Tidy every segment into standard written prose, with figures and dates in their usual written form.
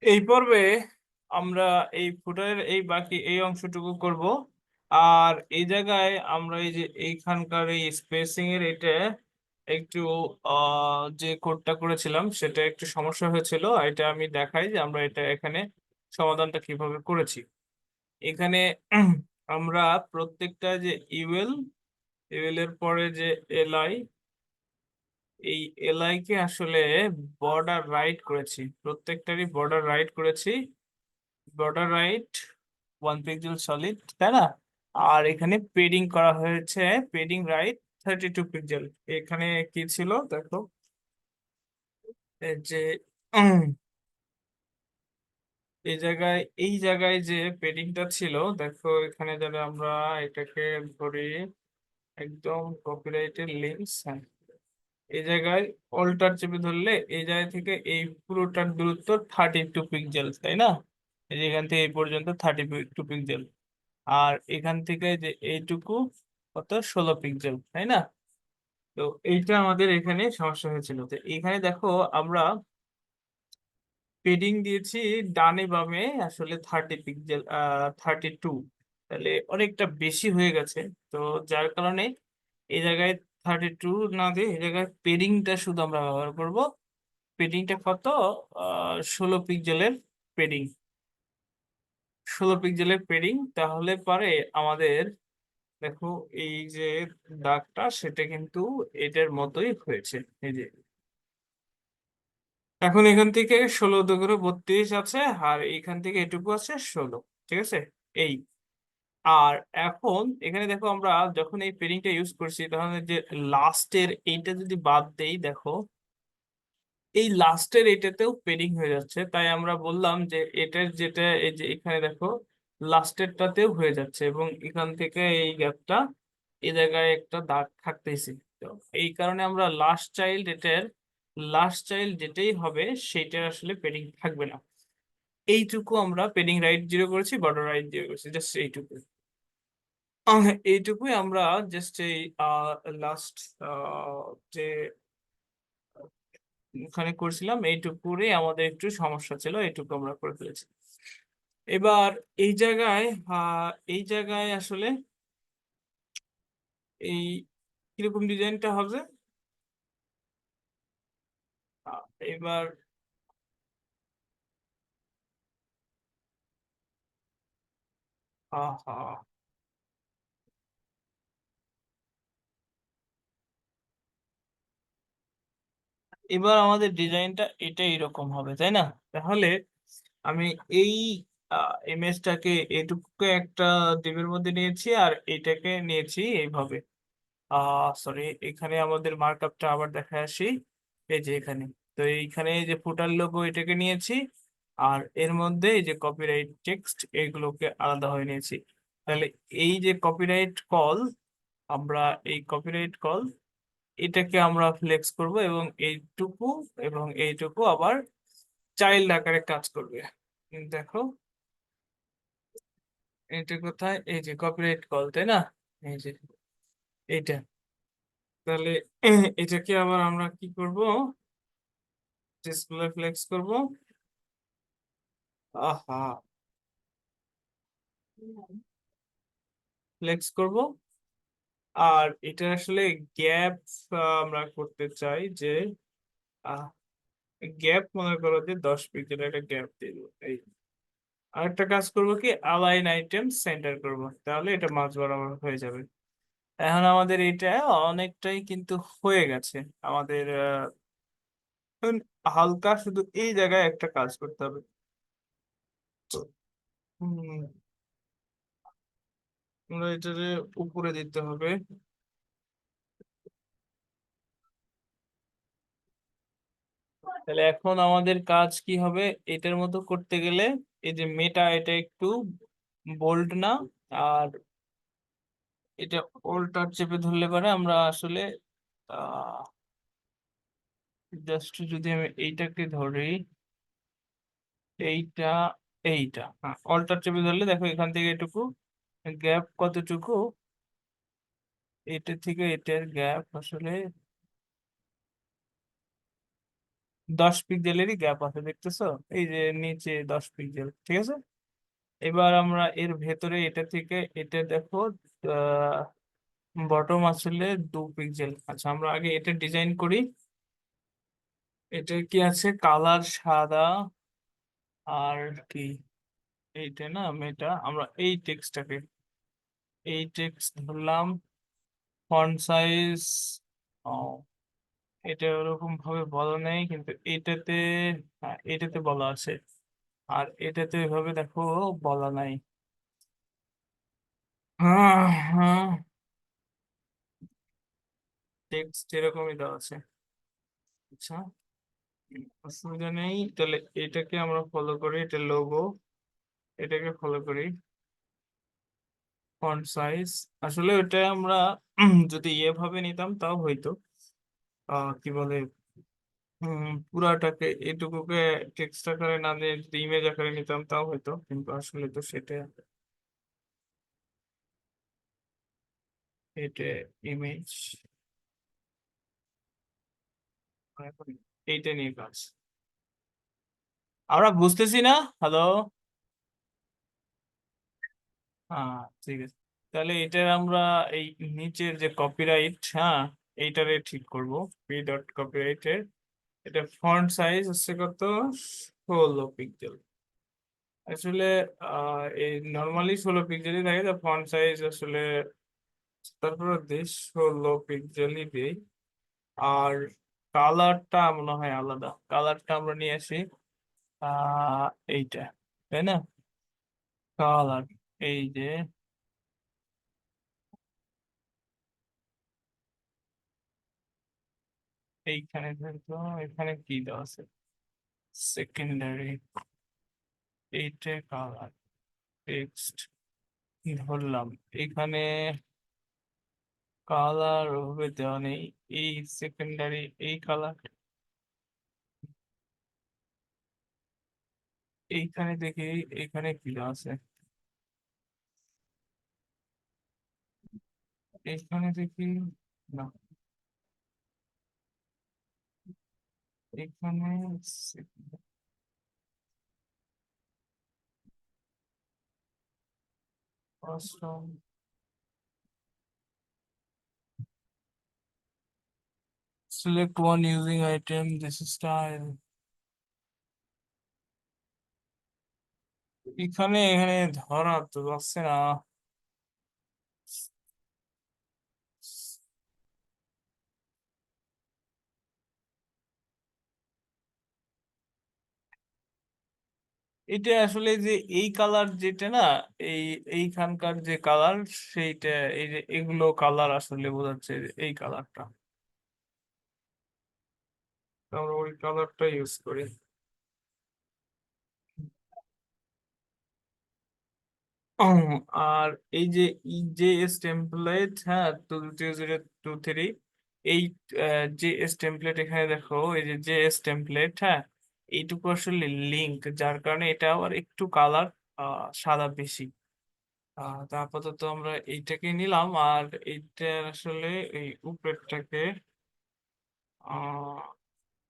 এই পর্বে আমরা এই ফুটারের এই বাকি এই অংশটুকু করব। আর এই জায়গায় আমরা এই যে এইখানকার এই স্পেসিং এর এটা একটু যে কোডটা করেছিলাম সেটা একটু সমস্যা হয়েছিল। এটা আমি দেখাই যে আমরা এটা এখানে সমাধানটা কিভাবে করেছি। এখানে আমরা প্রত্যেকটা যে ইউএল ইউএল এর পরে যে এলআই, এই এলআই কে আসলে বর্ডার রাইট করেছি, প্রত্যেকটারই বর্ডার রাইট করেছি, বর্ডার রাইট 1 পিক্সেল সলিড, তাই না? আর এখানে পেডিং করা হয়েছে, পেডিং রাইট 32 পিক্সেল। এখানে কি ছিল দেখো, এই যে উম, এই জায়গায় যে পেডিংটা ছিল, দেখো এখানে যারা আমরা এটাকে ধরি একদম কপিরাইটের লিঙ্কস, হ্যাঁ, এই জায়গায় অল্টার চেপে ধরলে এই জায়গা থেকে এই পুরোটার দূরত্ব 32 পিক্সেল, তাই না? এই যে এখান থেকে এই পর্যন্ত 32 পিক্সেল। আর এখান থেকে যে এইটুকু কত, 16 পিক্সেল, তাই না? তো এইটা আমাদের এখানে সমস্যা হয়েছিল। তো এখানে দেখো আমরা পেডিং দিয়েছি ডানে বামে আসলে 30 পিক্সেল, 32, তাহলে অনেকটা বেশি হয়ে গেছে। তো যার কারণে এই জায়গায় 32 না দিয়ে এই জায়গায় পেডিংটা শুধু আমরা ব্যবহার করব। পেডিংটা কত, 16 পিক্সেলের পেডিং, 16 পিক্সেলের পেডিং। তাহলে পরে আমাদের দেখো এই যে দাগটা সেটা কিন্তু এটার মতোই হয়েছে। এই যে এখন এখান থেকে 16 2 32 আছে, আর এইখান থেকে এটুকু আছে 16, ঠিক আছে? এই আর এখন এখানে দেখো আমরা যখন এই পেডিংটা ইউজ করছি তখন যে লাস্টের এইটা যদি বাদ দেই, দেখো এই লাস্টের এটাতেও পেডিং হয়ে যাচ্ছে। তাই আমরা বললাম যে এটার যেটা এই যে এখানে দেখো লাস্টেরটাতেও হয়ে যাচ্ছে, এবং এখান থেকে এই গ্যাপটা এই জায়গায় একটা দাগ থাকতেছে। তো এই কারণে আমরা লাস্ট চাইল্ড যেটাই হবে সেটার আসলে পেডিং থাকবে না। এইটুকু আমরা পেডিং রাইট 0 করেছি, বর্ডার রাইট 0 করেছি, জাস্ট এইটুকু। এইটুকুই আমরা জাস্ট এই লাস্ট যে ওখানে করছিলাম এইটুকুরই আমাদের একটু সমস্যা ছিল, এইটুকু আমরা করে ফেলেছি। এবার এই জায়গায় এই জায়গায় আসলে এই কিরকম ডিজাইনটা হবে, এবার আহা, এবার আমাদের ডিজাইনটা এটা এরকম হবে, তাই না? তাহলে আমি এই ইমেজটাকে এইটুকুকে একটা ডিবের মধ্যে নিয়েছি আর এটাকে নিয়েছি এইভাবে। সরি, এখানে আমাদের মার্কআপটা আবার দেখা আসি। এই যে এখানে, তো এইখানে এই যে ফুটার লোগো এটাকে নিয়েছি, আর এর মধ্যে এই যে কপিরাইট টেক্সট এগুলোকে আলাদা হয়ে নিয়েছি। তাহলে এই যে কপিরাইট কল, আমরা এই কপিরাইট কল এটাকে আমরা ফ্লেক্স করব, এবং এইটুকু আবার চাইল্ড আকারে কাজ করবে। দেখো এটা কোথায়, এই যে কপিরাইট কল, তাই না? এই যে এইটা, তাহলে এটাকে আবার আমরা কি করব, ডিসপ্লে ফ্লেক্স করব। আহা, ফ্লেক্স করব। আর এটা আসলে গ্যাপ আমরা করতে চাই যে গ্যাপ মনে করো যে 10 পিক্সেল একটা গ্যাপ দিয়ে দেবো। এই আরেকটা কাজ করব কি, অ্যালাইন আইটেম সেন্টার করব, তাহলে এটা মাঝ বরাবর হয়ে যাবে। এখন আমাদের এটা অনেকটাই কিন্তু হয়ে গেছে। আমাদের এখন হালকা শুধু এই জায়গায় একটা কাজ করতে হবে। হুম, আমরা এটারে উপরে দিতে হবে। তাহলে এখন আমাদের কাজ কি হবে, এটার মতো করতে গেলে এই যে মেটা এটা একটু বোল্ড না, আর এটা অল্টার চেপে ধরলে পারে আমরা আসলে আহ জাস্ট যদি আমি এইটাকে ধরি, এইটা এইটা হ্যাঁ, অল্টার চেপে ধরলে দেখো এখান থেকে এটুকু গ্যাপ কতটুকু, এটা থেকে এটার গ্যাপ আসলে 10 পিক্সেলেরই গ্যাপ আছে, দেখতেছো? এই যে নিচে 10 পিক্সেল, ঠিক আছে। এবার আমরা এর ভেতরে এটা থেকে এটা দেখো, বটম আসলে 2 পিক্সেল। আচ্ছা, আমরা আগে এটা ডিজাইন করি। এটা কি আছে, কালার সাদা, আর কি এইটা না মেটা, আমরা এই টেক্সটটাকে, এই টেক্সট ধরলাম। ফন্ট সাইজ, ও, এটা ওরকম ভাবে বলা নেই, কিন্তু এটাতে, হ্যাঁ এটাতে বলা আছে, আর এটাতে এভাবে দেখো বলা নাই। হ্যাঁ, হ্যাঁ, টেক্সট এরকমই দেওয়া আছে। আচ্ছা, অসুবিধা নেই, তাহলে এটাকে আমরা ফলো করি, এটা লোগো, এটাকে ফলো করি। ফন্ট সাইজ, আসলে ওটা আমরা যদি এভাবে নিতাম তাও হইতো, কি বলে, পুরাটাকে এটুকুকে টেক্সট আকারে না দিয়ে যদি ইমেজ আকারে নিতাম তাও হইতো, কিন্তু আসলে তো সেটা, এটা ইমেজ, এখন এইটা নিয়ে কাজ আমরা বুঝতেছি না। হ্যালো, হ্যাঁ, ঠিক আছে। তাহলে এটার আমরা এই নিচের যে কপিরাইট, হ্যাঁ, এইটারে ঠিক করব। পি ডট কপিরাইটের এটা ফন্ট সাইজ হচ্ছে কত, 16 পিক্সেল। আসলে এই নর্মালি 16 পিক্সেলই থাকে, তো ফন্ট সাইজ আসলে তারপরে দেশ 16 পিক্সেলই দেই। আর কালারটা মনে হয় আলাদা, কালারটা আমরা নিয়ে আসি আহ এইটা, তাই না? কালার, এই যে এইখানে ধরতো, এখানে কি দেওয়া আছে, সেকেন্ডারি, এইটা কালার, টেক্সট ধরলাম, এখানে কালার ওভাবে দেওয়া নেই, এই সেকেন্ডারি, এই কালার, এইখানে দেখি, এইখানে কি দেওয়া আছে, এইখানে দেখি, না, এখানে select one using item this style, এখানে এখানে ধরা তো যাচ্ছে না। এটা আসলে যে এই কালার যেটা না, এই এইখানকার যে কালার, সেইটা, এই যে এগুলো কালার আসলে বোঝাচ্ছে যে এই কালারটা, আমরা ওই কালারটা ইউজ করি। আর এই যে জেএস টেমপ্লেট, হ্যাঁ, 2023, এই জেএস টেমপ্লেট, এখানে দেখো এই যে জেএস টেমপ্লেট, হ্যাঁ, এইটুকু আসলে লিঙ্ক, যার কারণে এটা আবার একটু কালার সাদা বেশি। তা আপাতত আমরা এইটাকে নিলাম, আর এইটা আসলে এই উপরেরটাকে আহ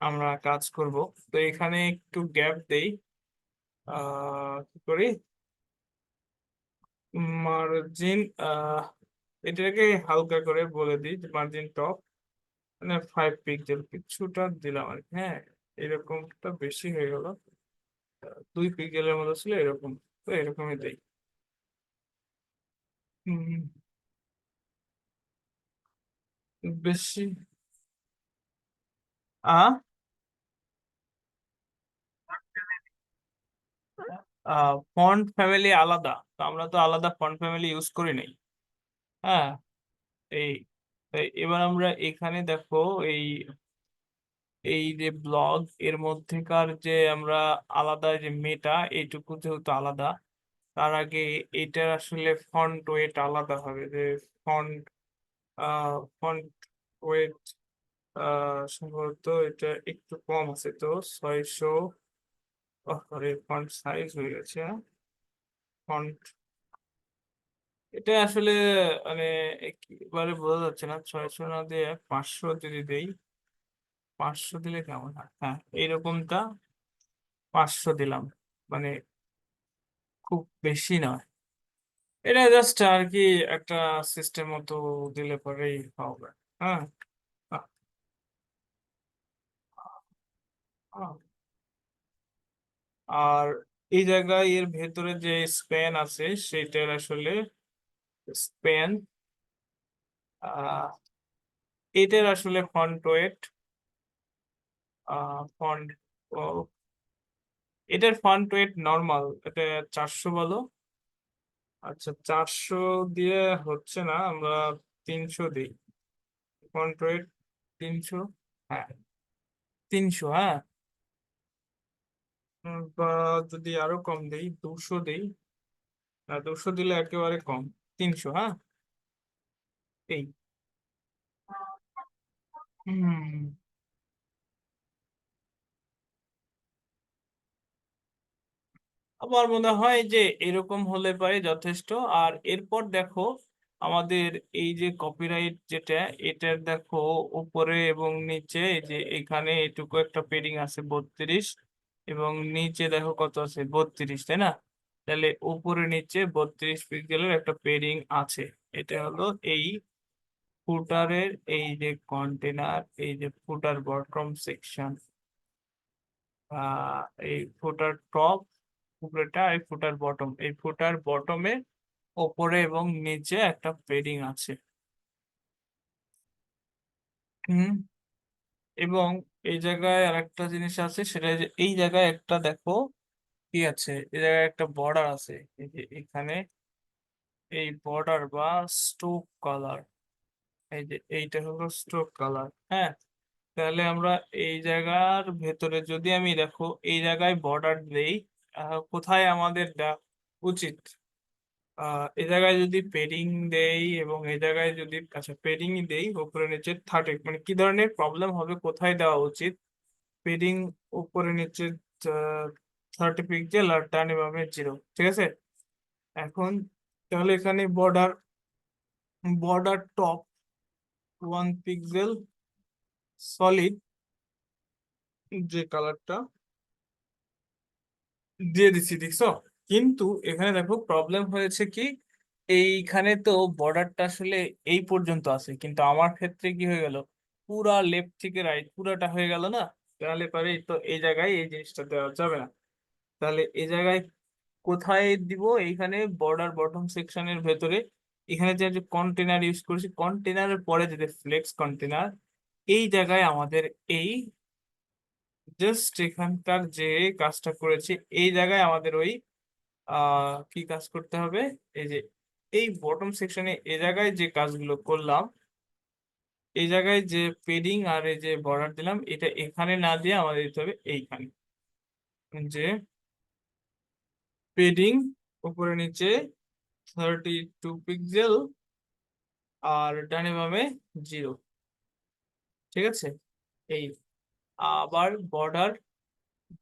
আমরা কাজ করব। তো এখানে একটু গ্যাপ দেই, কি করি, মার্জিন, এটাকে হালকা করে বলে দিই যে মার্জিন টপ, মানে 5 পিক্সেল কিছুটা দিলাম আর কি, হ্যাঁ, এরকমটা বেশি হয়ে গেল, 2 পিক্সেলের মতো ছিল এরকম, তো এরকমই দেই। হম, বেশি, আ ফন্ট ফ্যামিলি আলাদা, তো আমরা তো আলাদা ফন্ট ফ্যামিলি ইউজ করি নাই। হ্যাঁ, এই এবার আমরা এখানে দেখো, এই এই যে ব্লগ এর মধ্যেকার যে আমরা আলাদা যে মেটা, এইটুকু যেহেতু আলাদা, তার আগে এটার আসলে ফন্ট ওয়েট আলাদা হবে, যে ফন্ট ফন্ট ওয়েট সম্ভবত এটা একটু কম আছে, তো 600, সরি, ফন্ট সাইজ হয়ে গেছে, ফন্ট, এটা আসলে মানে একেবারে বোঝা যাচ্ছে না, 600 না দিয়ে 500 যদি দেই, 500 দিলে কেমন হয়? হ্যাঁ, এইরকমটা 500 দিলাম, মানে খুব বেশি নয়। এটা জাস্ট আর কি একটা সিস্টেম মতো দিলে পরেই হবে। হ্যাঁ। আ- আ- আর এই জায়গায় এর ভেতরে যে স্প্যান আছে সেটার আসলে স্প্যান, এটার আসলে ফন্ট ওয়েট, ফন্ট, এটার ফন্ট ওয়েট নর্মাল, এটা 400 বলো। আচ্ছা, 400 দিয়ে হচ্ছে না, আমরা 300 দিই। Font wait 300। হ্যাঁ, 300। হ্যাঁ, বা যদি আরো কম দেই, 200 দেই। 200 দিলে একেবারে কম, 300। হ্যাঁ, এই হুম আমার মনে হয় যে এরকম হলে পারে যথেষ্ট। আর এরপর দেখো, আমাদের এই যে কপিরাইট যেটা, এটার দেখো উপরে এবং নিচে, এই যে এখানে এটুকু একটা পেডিং আছে 32, এবং নিচে দেখো কত আছে, 32, তাই না? তাহলে উপরে নিচে 32 পিক্সেলের একটা পেডিং আছে। এটা হলো এই ফুটারের এই যে কন্টেনার, এই যে ফুটার বটম সেকশন, এই ফুটার টপ উপরেটা, এই ফুটার বটম, এই ফুটার বটমে ওপরে এবং নিচে একটা পেডিং আছে। হুম এবং এই জায়গায় আরেকটা জিনিস আছে, সেটা যে এই জায়গায় একটা দেখো কি আছে, এই জায়গায় একটা বর্ডার আছে, এই যে এখানে এই বর্ডার বা স্ট্রোক কালার, এই যে এইটা হলো স্ট্রোক কালার। হ্যাঁ, তাহলে আমরা এই জায়গার ভেতরে যদি আমি দেখো এই জায়গায় বর্ডার দেই, কোথায় আমাদের দেওয়া উচিত? এই জায়গায় যদি পেডিং দেই এবং এই জায়গায় যদি, আচ্ছা পেডিং দেই উপরে নিচে 30, মানে কি ধরনের প্রবলেম হবে, কোথায় দেওয়া উচিত? পেডিং উপরে নিচে 30 পিক্সেল আর ডানে বামে 0, ঠিক আছে? এখন তাহলে এখানে border, border top 1 pixel solid যে কালারটা দিয়ে দিচ্ছি, দেখছো? কিন্তু এখানে দেখো প্রবলেম হয়েছে কি, এইখানে তো বর্ডারটা আসলে এই পর্যন্ত আছে, কিন্তু আমার ক্ষেত্রে কি হয়ে গেল, পুরা লেফট থেকে রাইট পুরাটা হয়ে গেল না। তাহলে পরে তো এই জায়গায় এই জিনিসটা দেওয়া যাবে না। তাহলে এই জায়গায় কোথায় দিব? এইখানে বর্ডার বটম সেকশনের ভেতরে, এখানে যে কন্টেনার ইউজ করেছি, কন্টেনারের পরে যে ফ্লেক্স কন্টেনার, এই জায়গায় আমাদের এই জাস্ট এখানকার যে কাজটা করেছি, এই জায়গায় আমাদের ওই কি কাজ করতে হবে, এই যে এই বটম সেকশনে এই জায়গায় যে কাজগুলো করলাম, এই জায়গায় যে পেডিং আর এই যে বর্ডার দিলাম, এটা এখানে না দিয়ে আমাদের দিতে হবে এইখানে, যে পেডিং উপরে নিচে 32 পিক্সেল আর ডানে বামে 0, ঠিক আছে? এই আবার border,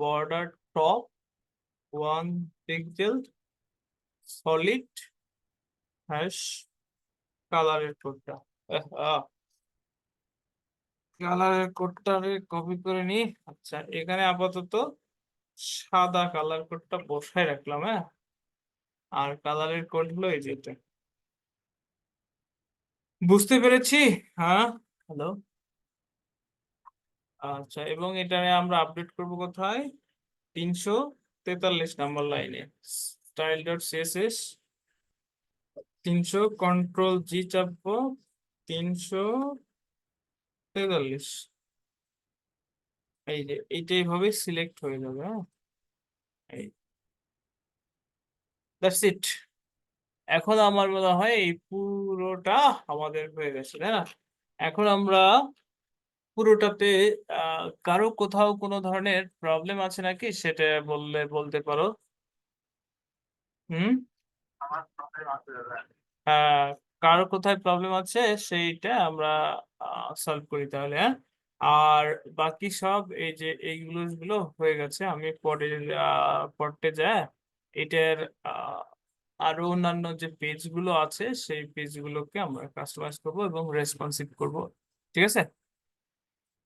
border top 1 pixel solid hash কালারের কোডটা, কালারের কোডটারে কপি করে নি। আচ্ছা, এখানে আপাতত সাদা কালার কোডটা বসায় রাখলাম। হ্যাঁ, আর কালারের কোড হলো এই যেটা, বুঝতে পেরেছি। হ্যাঁ, হ্যালো। আচ্ছা, এবং এটা আমরা আপডেট করব কোথায়? 343 নম্বর লাইনে স্টাইল ডট সিএসএস, 300 কন্ট্রোল জি চাপবো, 343, এই যে এইটাই ভাবে সিলেক্ট হয়ে যাবে। হ্যাঁ, এই দ্যাটস ইট। এখন আমার মনে হয় এই পুরোটা আমাদের হয়ে গেছে, তাই না? এখন আমরা পুরোটাতে কারো কোথাও কোনো ধরনের প্রবলেম আছে নাকি সেটা বললে বলতে পারো। হুম আহ, কারো কোথায় প্রবলেম আছে সেইটা আমরা সলভ করি তাহলে। হ্যাঁ, আর বাকি সব এই যে এইগুলো গুলো হয়ে গেছে, আমি পরে পড়তে যায় এটার আরো অন্যান্য যে পেজ গুলো আছে সেই পেজ গুলোকে আমরা কাস্টমাইজ করবো এবং রেসপন্সিভ করব, ঠিক আছে?